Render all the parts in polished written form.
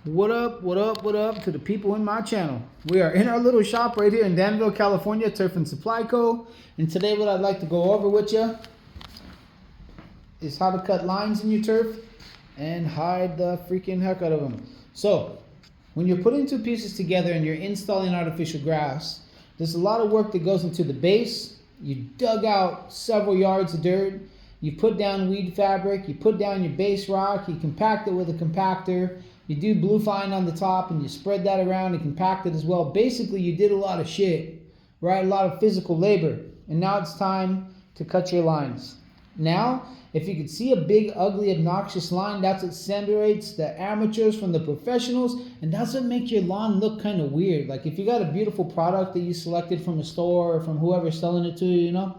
What up, what up, what up to the people in my channel? We are in our little shop right here in Danville, California, Turf and Supply Co. And today what I'd like to go over with you is how to cut lines in your turf and hide the freaking heck out of them. So, when you're putting two pieces together and you're installing artificial grass, there's a lot of work that goes into the base. You dug out several yards of dirt, you put down weed fabric, you put down your base rock, you compact it with a compactor, you do blue fine on the top and you spread that around and compact it as well. Basically, you did a lot of shit, right? A lot of physical labor. And now it's time to cut your lines. Now, if you could see a big, ugly, obnoxious line, that's what separates the amateurs from the professionals, and that's what makes your lawn look kind of weird. Like if you got a beautiful product that you selected from a store or from whoever's selling it to you, you know,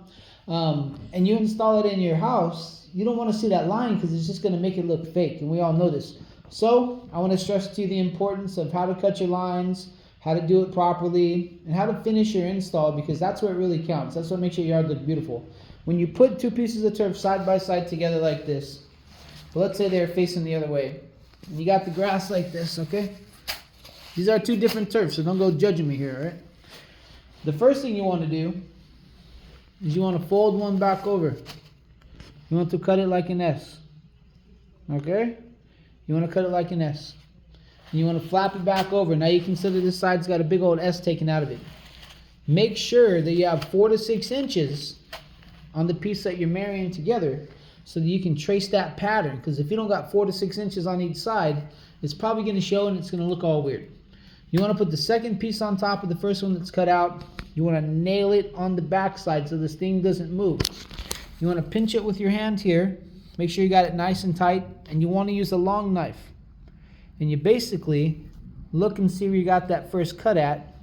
and you install it in your house, you don't want to see that line because it's just going to make it look fake, and we all know this. So I want to stress to you the importance of how to cut your lines, how to do it properly, and how to finish your install, because that's what really counts. That's what makes your yard look beautiful. When you put two pieces of turf side by side together like this, well, let's say they're facing the other way, and you got the grass like this, okay? These are two different turfs, so don't go judging me here, all right? The first thing you want to do is you want to fold one back over. You want to cut it like an S, okay? You want to cut it like an S. And you want to flap it back over. Now you consider this side's got a big old S taken out of it. Make sure that you have 4 to 6 inches on the piece that you're marrying together so that you can trace that pattern. Because if you don't got 4 to 6 inches on each side, it's probably going to show and it's going to look all weird. You want to put the second piece on top of the first one that's cut out. You want to nail it on the back side so this thing doesn't move. You want to pinch it with your hand here. Make sure you got it nice and tight, and you want to use a long knife. And you basically look and see where you got that first cut at,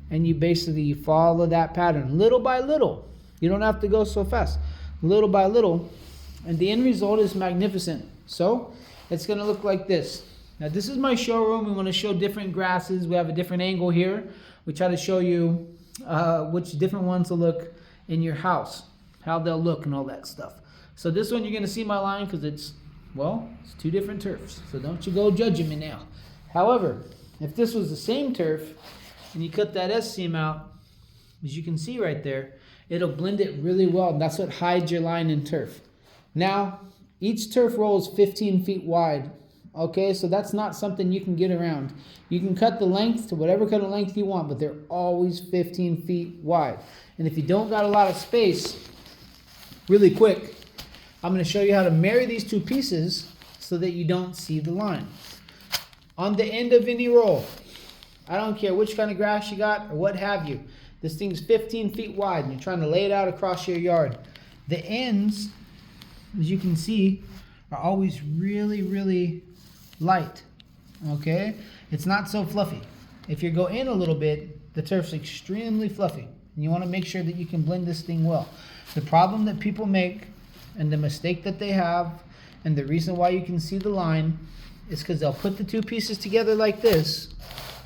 and you follow that pattern little by little. You don't have to go so fast. Little by little, and the end result is magnificent. So it's going to look like this. Now this is my showroom. We want to show different grasses. We have a different angle here. We try to show you which different ones will look in your house, how they'll look and all that stuff. So this one you're going to see my line because it's two different turfs. So don't you go judging me now. However, if this was the same turf and you cut that S seam out, as you can see right there, it'll blend it really well. And that's what hides your line in turf. Now, each turf roll is 15 feet wide. Okay, so that's not something you can get around. You can cut the length to whatever kind of length you want, but they're always 15 feet wide. And if you don't got a lot of space, really quick, I'm going to show you how to marry these two pieces so that you don't see the line. On the end of any roll, I don't care which kind of grass you got or what have you, this thing's 15 feet wide and you're trying to lay it out across your yard. The ends, as you can see, are always really, really light, okay? It's not so fluffy. If you go in a little bit, the turf's extremely fluffy. And you want to make sure that you can blend this thing well. The problem that people make, and the mistake that they have, and the reason why you can see the line, is because they'll put the two pieces together like this.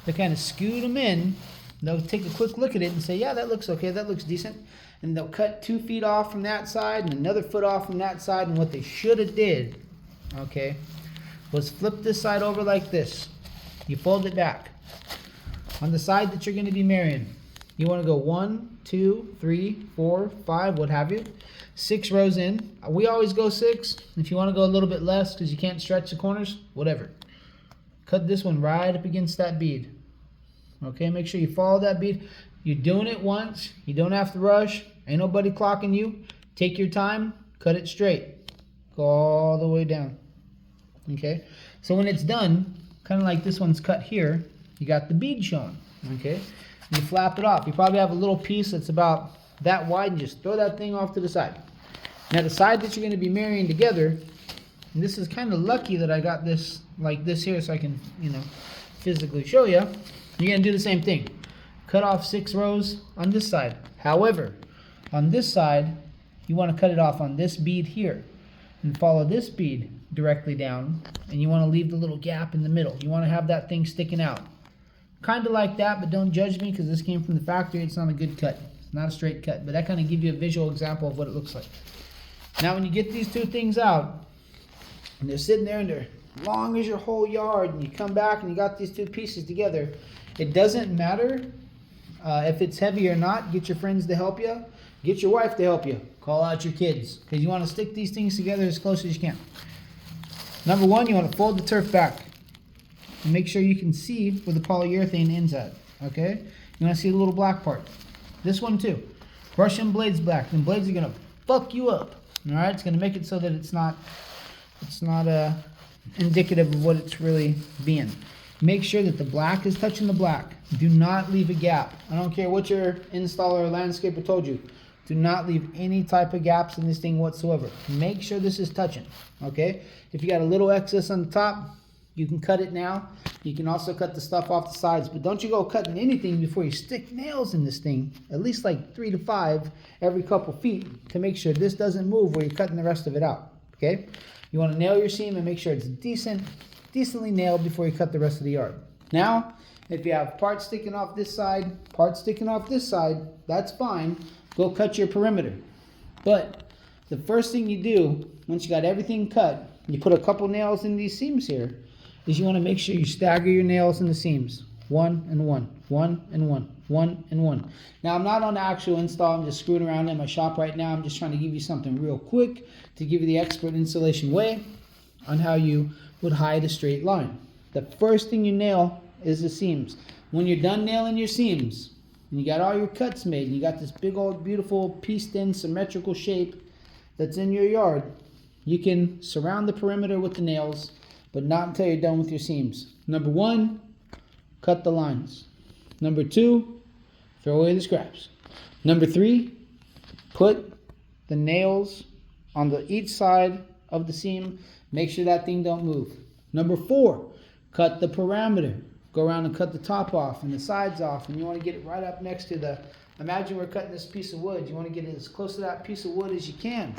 They kind of scoot them in. They'll take a quick look at it and say, yeah, that looks okay, that looks decent. And they'll cut 2 feet off from that side and another foot off from that side. And what they should have did, okay, was flip this side over like this. You fold it back. On the side that you're going to be marrying, you want to go 1, 2, 3, 4, 5, what have you. 6 rows in. We always go 6. If you want to go a little bit less because you can't stretch the corners, whatever. Cut this one right up against that bead. Okay, make sure you follow that bead. You're doing it once. You don't have to rush. Ain't nobody clocking you. Take your time. Cut it straight. Go all the way down. Okay, so when it's done, kind of like this one's cut here, you got the bead showing. Okay, you flap it off. You probably have a little piece that's about that wide, and just throw that thing off to the side. Now the side that you're going to be marrying together, and this is kind of lucky that I got this like this here so I can, physically show you. You're going to do the same thing. Cut off 6 rows on this side. However, on this side, you want to cut it off on this bead here and follow this bead directly down, and you want to leave the little gap in the middle. You want to have that thing sticking out. Kind of like that, but don't judge me because this came from the factory. It's not a good cut. It's not a straight cut, but that kind of gives you a visual example of what it looks like. Now when you get these two things out, and they're sitting there and they're long as your whole yard, and you come back and you got these two pieces together. It doesn't matter if it's heavy or not. Get your friends to help you. Get your wife to help you. Call out your kids, because you want to stick these things together as close as you can. Number one, you want to fold the turf back and make sure you can see where the polyurethane ends at. Okay? You want to see the little black part. This one too. Brush them blades black. Them blades are gonna fuck you up. All right? It's gonna make it so that it's not indicative of what it's really being. Make sure that the black is touching the black. Do not leave a gap. I don't care what your installer or landscaper told you. Do not leave any type of gaps in this thing whatsoever. Make sure this is touching. Okay? If you got a little excess on the top, you can cut it now. You can also cut the stuff off the sides, but don't you go cutting anything before you stick nails in this thing, at least like 3 to 5 every couple feet, to make sure this doesn't move where you're cutting the rest of it out. Okay? You want to nail your seam and make sure it's decently nailed before you cut the rest of the yard. Now, if you have parts sticking off this side, parts sticking off this side, that's fine. Go cut your perimeter. But the first thing you do, once you got everything cut, you put a couple nails in these seams here, is you want to make sure you stagger your nails in the seams. 1 and 1, 1 and 1, 1 and 1. Now, I'm not on the actual install. I'm just screwing around in my shop right now. I'm just trying to give you something real quick to give you the expert installation way on how you would hide a straight line. The first thing you nail is the seams. When you're done nailing your seams, and you got all your cuts made, and you got this big old beautiful pieced-in symmetrical shape that's in your yard, you can surround the perimeter with the nails, but not until you're done with your seams. Number 1, cut the lines. Number 2, throw away the scraps. Number 3, put the nails on each side of the seam. Make sure that thing don't move. Number 4, cut the parameter. Go around and cut the top off and the sides off, and you want to get it right up next to the, imagine we're cutting this piece of wood. You want to get it as close to that piece of wood as you can.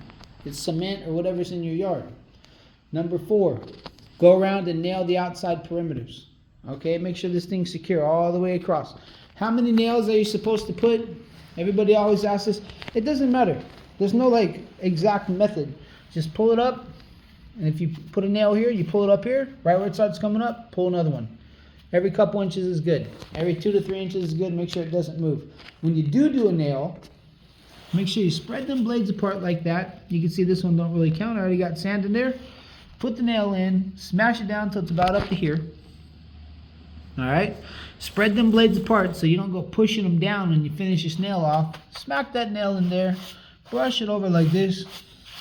It's cement or whatever's in your yard. Number 4, go around and nail the outside perimeters. Okay, make sure this thing's secure all the way across. How many nails are you supposed to put? Everybody always asks this. It doesn't matter. There's no like exact method. Just pull it up, and if you put a nail here, you pull it up here, right where it starts coming up, pull another one. Every couple inches is good. Every 2 to 3 inches is good. Make sure it doesn't move. When you do a nail, make sure you spread them blades apart like that. You can see this one don't really count. I already got sand in there. Put the nail in, smash it down till it's about up to here. Alright? Spread them blades apart so you don't go pushing them down when you finish this nail off. Smack that nail in there, brush it over like this,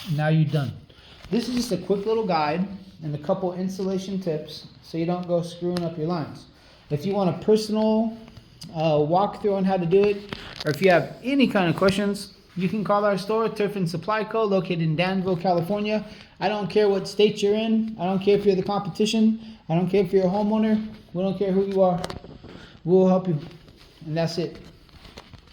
and now you're done. This is just a quick little guide and a couple installation tips so you don't go screwing up your lines. If you want a personal walkthrough on how to do it, or if you have any kind of questions, you can call our store, Turf and Supply Co., located in Danville, California. I don't care what state you're in. I don't care if you're the competition. I don't care if you're a homeowner. We don't care who you are. We'll help you. And that's it.